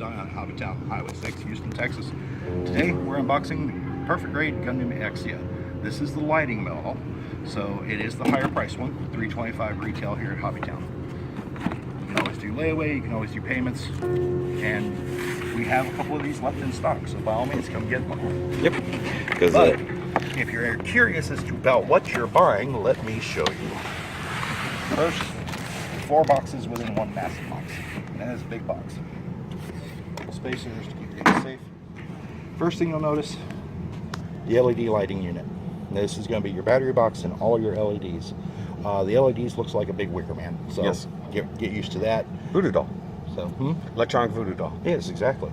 on Hobbytown, Highway 6, Houston, Texas. Today we're unboxing perfect grade Gundam Exia. This is the lighting model, so it is the higher price one, $325 retail here at Hobbytown. You can always do layaway, you can always do payments, and we have a couple of these left in stock, so by all means come get one. Yep. But if you're curious as to about what you're buying, let me show you. First, 4 boxes within one massive box. And then it's a big box. Little spacers to keep things safe. First thing you'll notice, the LED lighting unit. Now, this is going to be your battery box and all your LEDs. The LEDs looks like a big wicker man, so yes. Get used to that. Voodoo doll. So, Electronic voodoo doll. Yes, exactly.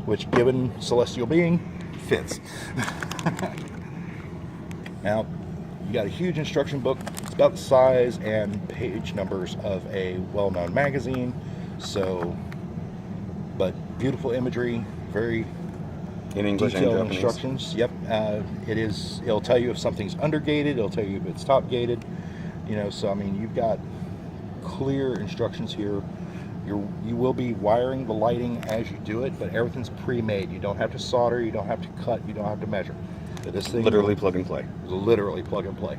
Which, given celestial being, fits. Now, you got a huge instruction book. It's about the size and page numbers of a well-known magazine. So, but beautiful imagery, very in English and detailed Japanese. instructions. Yep, it'll tell you if something's undergated. It'll tell you if it's top gated. You know, so I mean, you've got clear instructions here. You will be wiring the lighting as you do it, but everything's pre-made. You don't have to solder. You don't have to cut. You don't have to measure. This thing Literally plug and play. Literally plug and play.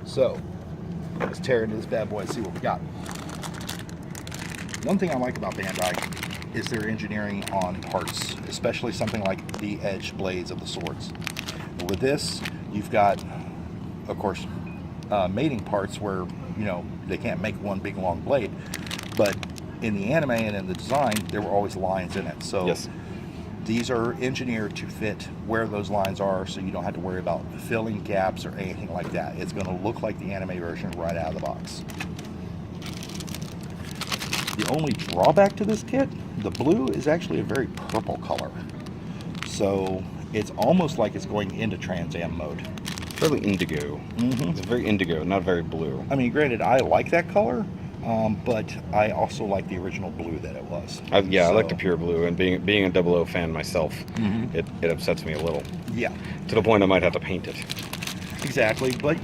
So let's tear into this bad boy and see what we got. One thing I like about Bandai is their engineering on parts, especially something like the edged blades of the swords. With this, you've got, of course, mating parts where, you know, they can't make one big long blade, but in the anime and in the design, there were always lines in it. So yes. These are engineered to fit where those lines are, so you don't have to worry about filling gaps or anything like that. It's going to look like the anime version right out of the box. The only drawback to this kit, the blue is actually a very purple color. So it's almost like it's going into Trans Am mode. Fairly indigo. It's very indigo, not very blue. I mean, granted, I like that color, but I also like the original blue that it was. I like the pure blue, and being a 00 fan myself, it upsets me a little. Yeah. To the point I might have to paint it. Exactly, but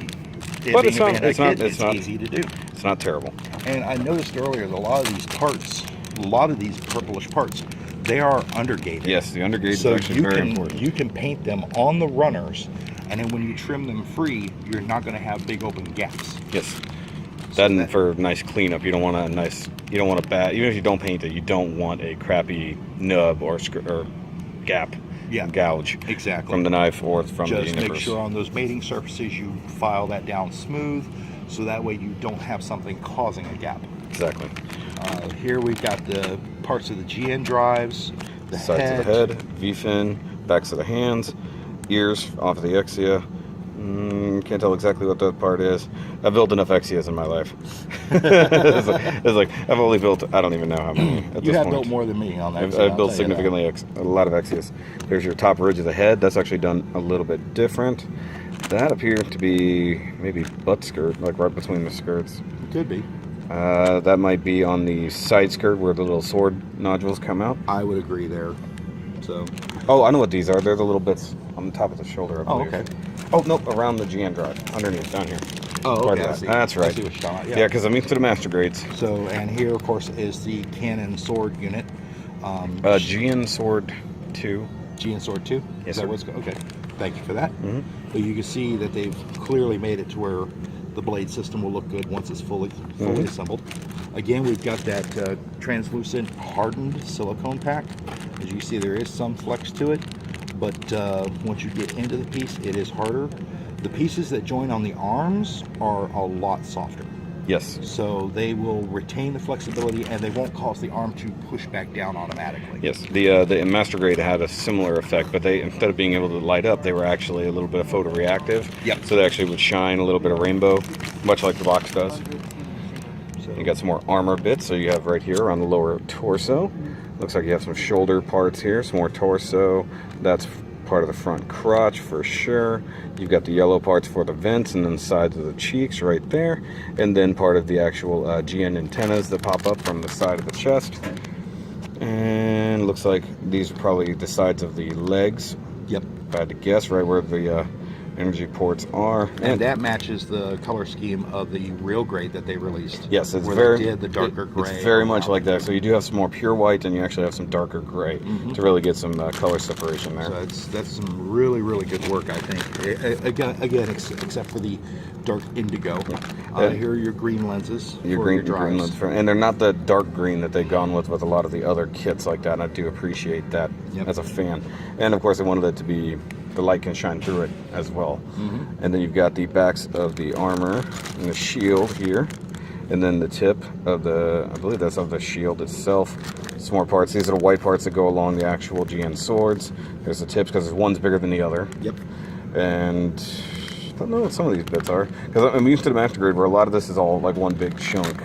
it's not easy to do. It's not terrible. And I noticed earlier that a lot of these parts, a lot of these purplish parts, they are undergated. Yes, the undergate is so actually very important. You can paint them on the runners, and then when you trim them free, you're not going to have big open gaps. Yes. Then for nice cleanup, you don't want a bad, even if you don't paint it, you don't want a crappy nub or gap, gouge, exactly, from the knife or from the nippers. Just make sure on those mating surfaces you file that down smooth, so that way you don't have something causing a gap. Exactly. Here we've got the parts of the GN drives, the sides of the head, V-fin, backs of the hands, ears off of the Exia. Can't tell exactly what that part is. I've built enough Exias in my life. it's like I've only built, I don't even know how many at you this have point. Built more than me on that. I've built significantly a lot of Exias. There's your top ridge of the head. That's actually done a little bit different. That appeared to be maybe butt skirt, like right between the skirts. Could be. That might be on the side skirt where the little sword nodules come out. I would agree there. So. Oh, I know what these are. They're the little bits on the top of the shoulder, I believe. Oh, okay. Oh, nope, around the GN drive, underneath, down here. Oh, okay, I see. That's right. I see what you're talking about. Yeah, because I'm into the master grades. So, and here, of course, is the Cannon Sword unit. GN Sword 2. GN Sword 2? Yes, sir. Okay, thank you for that. But you can see that they've clearly made it to where the blade system will look good once it's fully assembled. Again, we've got that translucent hardened silicone pack. As you see, there is some flex to it, but once you get into the piece, it is harder. The pieces that join on the arms are a lot softer. Yes. So they will retain the flexibility, and they won't cause the arm to push back down automatically. Yes, the master grade had a similar effect, but they, instead of being able to light up, they were actually a little bit of photoreactive. Yep. So they actually would shine a little bit of rainbow, much like the box does. So you got some more armor bits, so you have right here on the lower torso. Looks like you have some shoulder parts here, some more torso. That's part of the front crotch for sure. You've got the yellow parts for the vents and then sides of the cheeks right there. And then part of the actual GN antennas that pop up from the side of the chest. And looks like these are probably the sides of the legs. Yep. If I had to guess, right where the energy ports are. And that matches the color scheme of the real gray that they released. Yes, it's where very they did the darker gray. It's very much like that. So you do have some more pure white, and you actually have some darker gray to really get some color separation there. So that's some really, really good work, I think. Again, except for the dark indigo. Here are your green lenses Your for green, your drives. green lens for, and they're not the dark green that they've gone with a lot of the other kits like that. And I do appreciate that as a fan. And of course, I wanted it to be the light can shine through it as well. And then you've got the backs of the armor and the shield here, and then the tip of the, I believe that's of the shield itself. Some more parts. These are the white parts that go along the actual GN swords. There's the tips because one's bigger than the other. Yep. And I don't know what some of these bits are, because I'm used to the master grade where a lot of this is all like one big chunk.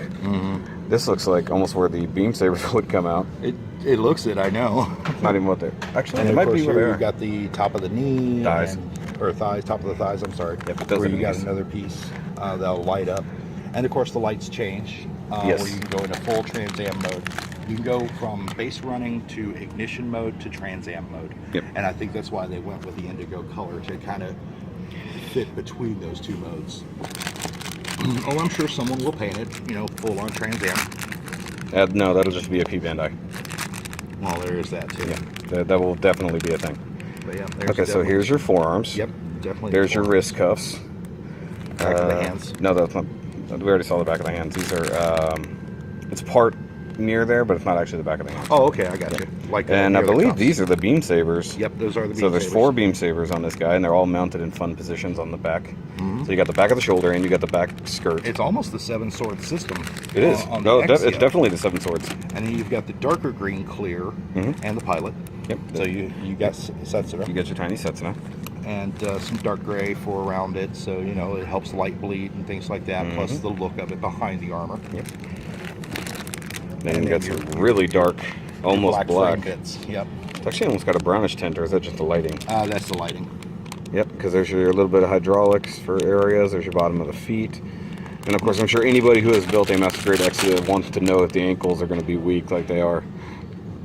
This looks like almost where the beam sabers would come out. It looks it, I know. Not even what they're actually. And it of might course be where here they you are. got the top of the knee, Thighs. or thighs, top of the thighs. I'm sorry. Yep, it does where have you got knees. another piece that'll light up, and of course the lights change. Yes. Where you can go into full Trans Am mode. You can go from base running to ignition mode to Trans Am mode. Yep. And I think that's why they went with the indigo color to kind of fit between those two modes. Oh, I'm sure someone will paint it, full on Trans Am. No, that'll just be a P-Bandai. Well, there is that too. Yeah, that will definitely be a thing. But yeah, there's Okay, so here's your forearms. Yep, definitely. There's your wrist cuffs. Back of the hands. No, that's not. We already saw the back of the hands. These are. It's part near there, but it's not actually the back of the hand. Oh, okay, I got you. Like, And I near the believe cuffs. these are the beam sabers. Yep, those are the beam So there's sabers. 4 beam sabers on this guy, and they're all mounted in fun positions on the back. So you got the back of the shoulder, and you got the back skirt. It's almost the 7-sword system. It is. On No, the it's Exia. definitely the 7 swords. And then you've got the darker green clear and the pilot. Yep. So you got Setsuna. You got your tiny sets now. And some dark gray for around it, so it helps light bleed and things like that. Plus the look of it behind the armor. Yep. Then And you got then some really dark, almost black. frame bits. Yep. It's actually almost got a brownish tint, or is that just the lighting? That's the lighting. Yep, because there's your little bit of hydraulics for areas. There's your bottom of the feet. And of course, I'm sure anybody who has built a Master Grade Exia wants to know if the ankles are going to be weak like they are,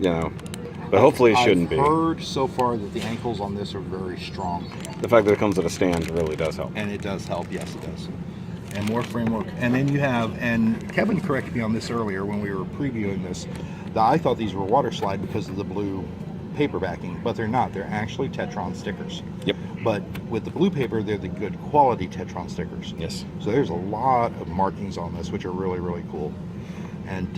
But hopefully it shouldn't I've be. heard so far that the ankles on this are very strong. The fact that it comes with a stand really does help. And it does help, yes it does. And more framework. And then you have, and Kevin corrected me on this earlier when we were previewing this, that I thought these were water slide because of the blue paper backing, but they're not. They're actually Tetron stickers. Yep. But with the blue paper, they're the good quality Tetron stickers. Yes. So there's a lot of markings on this, which are really, really cool. And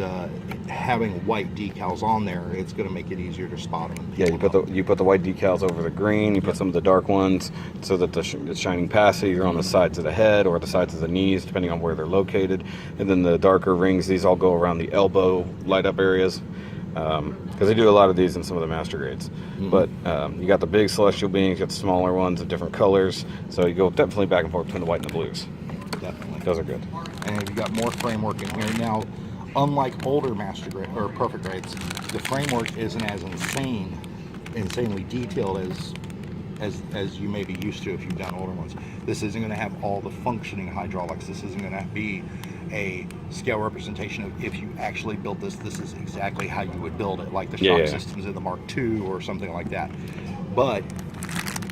having white decals on there, it's going to make it easier to spot them. Yeah, you put the white decals over the green. You put some of the dark ones so that it's shining past either on the sides of the head or the sides of the knees, depending on where they're located. And then the darker rings, these all go around the elbow light up areas, because they do a lot of these in some of the master grades. But you got the big celestial beings, you got the smaller ones of different colors. So you go definitely back and forth between the white and the blues. Definitely. Those are good. And you got more framework in here now. Unlike older master grade or perfect grades, the framework isn't as insanely detailed as you may be used to if you've done older ones. This isn't going to have all the functioning hydraulics. This isn't going to be a scale representation of if you actually built this. This is exactly how you would build it, like the shock systems in the Mark II or something like that. But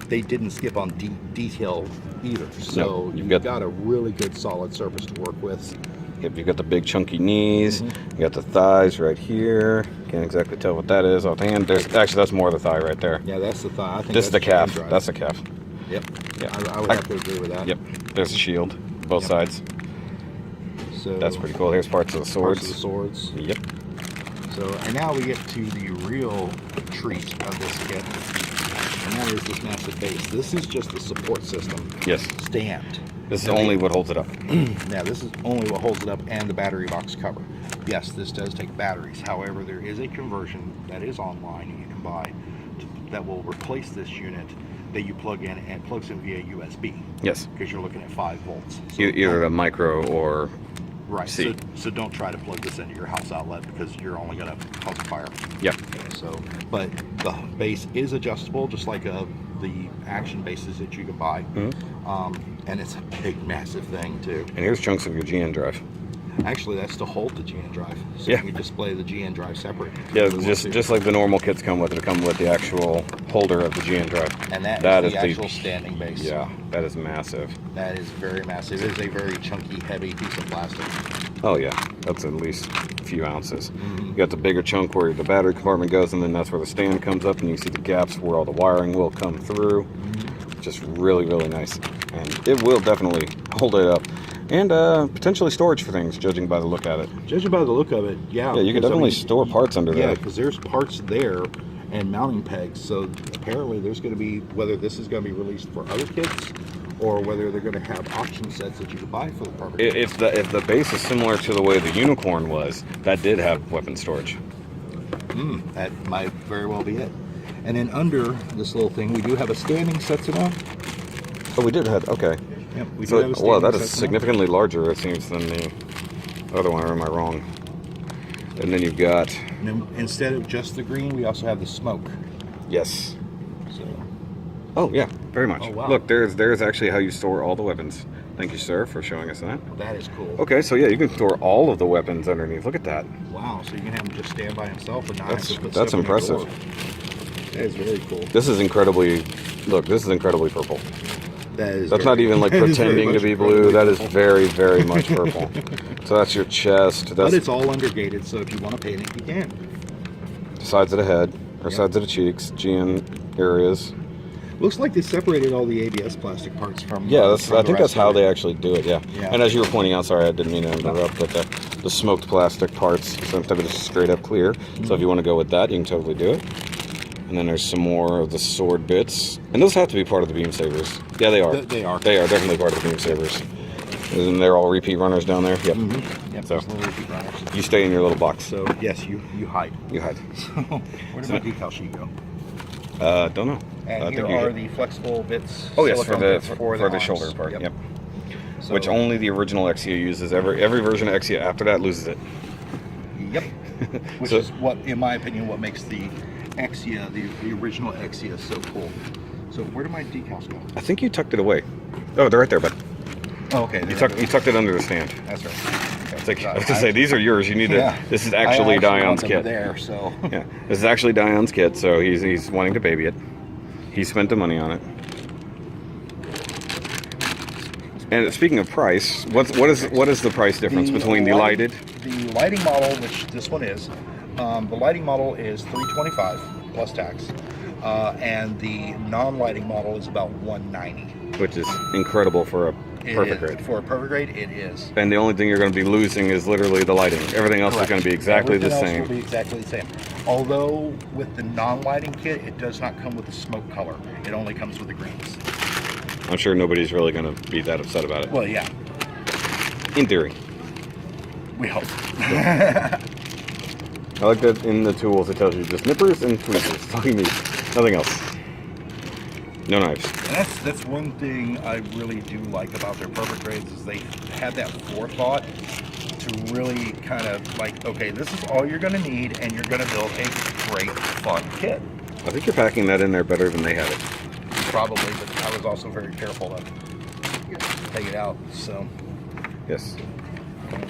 they didn't skip on detail either. So No, you've got a really good solid surface to work with. Yep, you got the big chunky knees. You got the thighs right here. Can't exactly tell what that is offhand. Actually, that's more of the thigh right there. Yeah, that's the thigh. I think This is the that's calf. drive. That's the calf. Yep. Yeah. I would have to agree with that. Yep. There's the shield, both sides. So That's pretty cool. Here's parts of the swords. Parts of the swords. Yep. So, and now we get to the real treat of this kit, and that is this massive base. This is just the support system. Yes. Stand. This is only what holds it up. Now, this is only what holds it up and the battery box cover. Yes, this does take batteries. However, there is a conversion that is online you can buy that will replace this unit that you plug in and plugs in via USB. Yes. Because you're looking at 5 volts. So Either a micro or right. C. So don't try to plug this into your house outlet because you're only going to cause a fire. Yep. So, but the base is adjustable, just like the action bases that you can buy. And it's a big, massive thing too. And here's chunks of your GN drive. Actually, that's to hold the GN drive. So Yeah. you can display the GN drive separate. Yeah, if you want to. just like the normal kits come with it, come with the actual holder of the GN drive. And that is the actual standing base. Yeah, that is massive. That is very massive. It is a very chunky, heavy piece of plastic. Oh yeah, that's at least a few ounces. You got the bigger chunk where the battery compartment goes, and then that's where the stand comes up, and you see the gaps where all the wiring will come through. Just really, really nice. And it will definitely hold it up. And potentially storage for things, judging by the look at it. Judging by the look of it, yeah. Yeah, you can definitely store parts under Yeah, there. because there's parts there and mounting pegs. So apparently there's going to be, whether this is going to be released for other kits or whether they're going to have auction sets that you can buy for the perfect. If the base is similar to the way the Unicorn was, that did have weapon storage. That might very well be it. And then under this little thing, we do have a standing Setsuno. Oh, we did have, okay. Yep, we do So, have a well, standing that is Setsuno. significantly larger, it seems, than the other one, or am I wrong? And then you've got, And then instead of just the green, we also have the smoke. yes. So Oh, yeah, very much. Oh, wow. Look, there's actually how you store all the weapons. Thank you, sir, for showing us that. that is cool. Okay, so yeah, you can store all of the weapons underneath. Look at that. Wow, so you can have him just stand by himself and not have to put That's stuff in your impressive. drawer. That is very cool. This is incredibly, look, this is incredibly purple. That is That's very- not even like that is very pretending to much be blue. incredibly That is purple. very, very much purple. So that's your chest. But That's it's all undergated, so if you want to paint it, you can. sides of the head, or Yep. sides of the cheeks, GN areas. Looks like they separated all the ABS plastic parts from. Yeah, from I the think rest that's how of they it. actually do it, yeah. Yeah. And as you were pointing out, sorry, I didn't mean to interrupt, but the smoked plastic parts, so instead of just straight up clear. So if you want to go with that, you can totally do it. And then there's some more of the sword bits. And those have to be part of the beam sabers. Yeah, they are. They are. They are definitely part of the beam sabers. And they're all repeat runners down there. Yep. Yep, So- just little repeat runners. You stay in your little box. So yes, you hide. You hide. Where did my decal sheet go? Don't know. And I here think you are get- the flexible bits. Oh yes, for silicone the bits for the arms. shoulder part. Yep. So- Which only the original Exia uses. Every version of Exia after that loses it. Yep. Which So- is what, in my opinion, what makes the Exia, the original Exia, so cool. So where do my decals go? I think you tucked it away. Oh, they're right there, bud. Oh, okay. You tucked it under the stand. That's right. Okay. It's like, I was gonna say, these are yours. You need Yeah. to. This is actually I want Dion's them kit. there, so. Yeah, this is actually Dion's kit, so he's wanting to baby it. He spent the money on it. And speaking of price, what is the price difference between the lighted? The lighting model, which this one is, the lighting model is $325 plus tax, and the non-lighting model is about $190. Which is incredible for a perfect grade. For a perfect grade, it is. And the only thing you're going to be losing is literally the lighting. Everything else Correct. is going to be exactly Everything the else same. will be exactly the same. Although with the non-lighting kit, it does not come with the smoke color. It only comes with the greens. I'm sure nobody's really going to be that upset about it. Well, yeah, In theory. we hope. I like that in the tools it tells you just nippers and tweezers. That's all you need. Nothing else. No knives. And that's one thing I really do like about their perfect grades is they have that forethought to really kind of like, okay, this is all you're going to need, and you're going to build a great, fun kit. I think you're packing that in there better than they had it. Probably, but I was also very careful to take it out. So, Yes.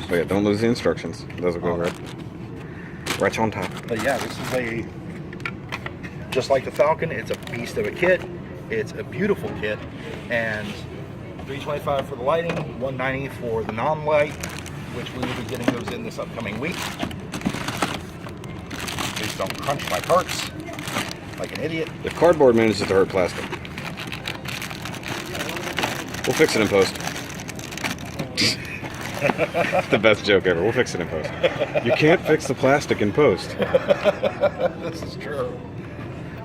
But yeah, don't lose the instructions. Those will go right on top. but yeah, this is just like the Falcon. It's a beast of a kit. It's a beautiful kit, and $325 for the lighting, $190 for the non-light, which we will be getting those in this upcoming week. Please don't crunch my parts like an idiot. If cardboard manages to hurt plastic, we'll fix it in post. The best joke ever. We'll fix it in post. You can't fix the plastic in post. This is true.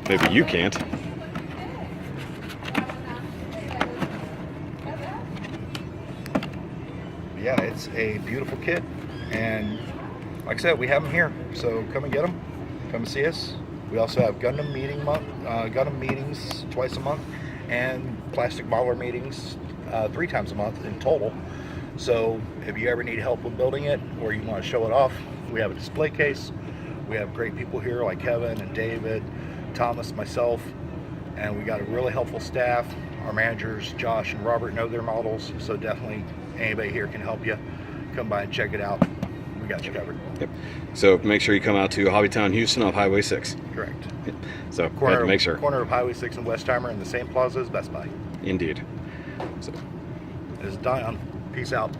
Maybe you can't. Yeah, it's a beautiful kit, and like I said, we have them here, so come and get them. Come and see us. We also have Gundam meetings twice a month, and plastic baller meetings 3 times a month in total. So if you ever need help with building it, or you want to show it off, we have a display case. We have great people here like Kevin and David, Thomas, myself, and we got a really helpful staff. Our managers, Josh and Robert, know their models, so definitely anybody here can help you. come by and check it out. We got you covered. Yep. So make sure you come out to Hobbytown, Houston, off Highway 6. Correct. Yep. So had Corner, to make sure. corner of Highway 6 and Westheimer in the same plaza as Best Buy. Indeed. So This is Dion. Peace out.